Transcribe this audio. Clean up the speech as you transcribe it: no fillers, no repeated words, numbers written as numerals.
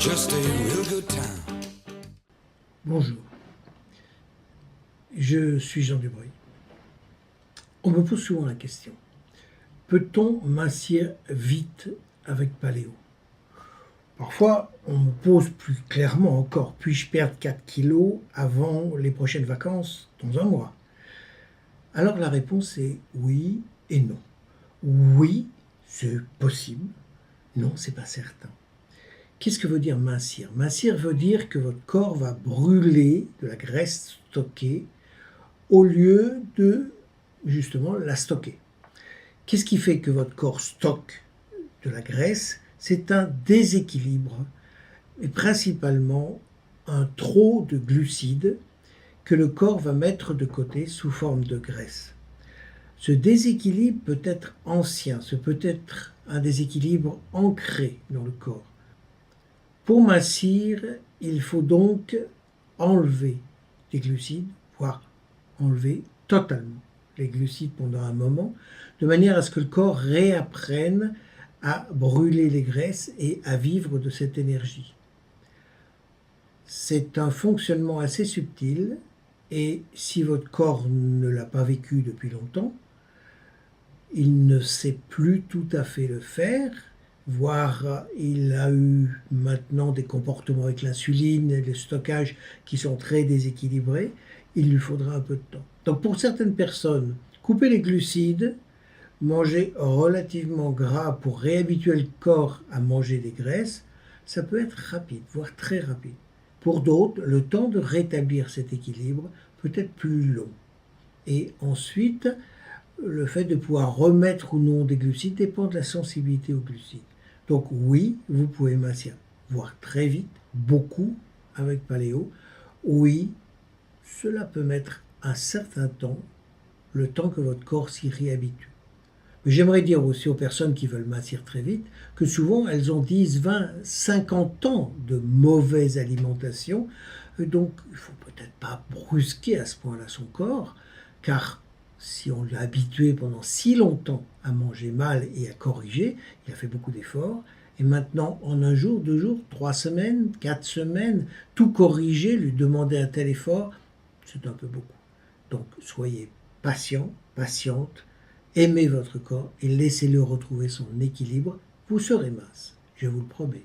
just a real good time. Bonjour, je suis Jean Dubreuil. On me pose souvent la question, peut-on mincir vite avec paléo? Parfois, on me pose plus clairement encore, puis-je perdre 4 kilos avant les prochaines vacances dans un mois? Alors la réponse est oui et non. Oui, c'est possible. Non, c'est pas certain. Qu'est-ce que veut dire mincir? Mincir veut dire que votre corps va brûler de la graisse stockée au lieu de, justement, la stocker. Qu'est-ce qui fait que votre corps stocke de la graisse? C'est un déséquilibre, et principalement un trop de glucides que le corps va mettre de côté sous forme de graisse. Ce déséquilibre peut être ancien, ce peut être un déséquilibre ancré dans le corps. Pour mincir, il faut donc enlever les glucides, voire enlever totalement les glucides pendant un moment, de manière à ce que le corps réapprenne à brûler les graisses et à vivre de cette énergie. C'est un fonctionnement assez subtil et si votre corps ne l'a pas vécu depuis longtemps, il ne sait plus tout à fait le faire, voire il a eu maintenant des comportements avec l'insuline et le stockage qui sont très déséquilibrés, il lui faudra un peu de temps. Donc pour certaines personnes, couper les glucides, manger relativement gras pour réhabituer le corps à manger des graisses, ça peut être rapide, voire très rapide. Pour d'autres, le temps de rétablir cet équilibre peut être plus long. Et ensuite, le fait de pouvoir remettre ou non des glucides dépend de la sensibilité aux glucides. Donc oui, vous pouvez mincir, voire très vite, beaucoup avec paléo. Oui, cela peut mettre un certain temps, le temps que votre corps s'y réhabitue. Mais j'aimerais dire aussi aux personnes qui veulent mincir très vite que souvent elles ont 10, 20, 50 ans de mauvaise alimentation. Donc il ne faut peut-être pas brusquer à ce point-là son corps, car si on l'a habitué pendant si longtemps à manger mal et à corriger, il a fait beaucoup d'efforts, et maintenant en un jour, 2 jours, 3 semaines, 4 semaines, tout corriger, lui demander un tel effort, c'est un peu beaucoup. Donc soyez patient, patiente, aimez votre corps et laissez-le retrouver son équilibre, vous serez mince, je vous le promets.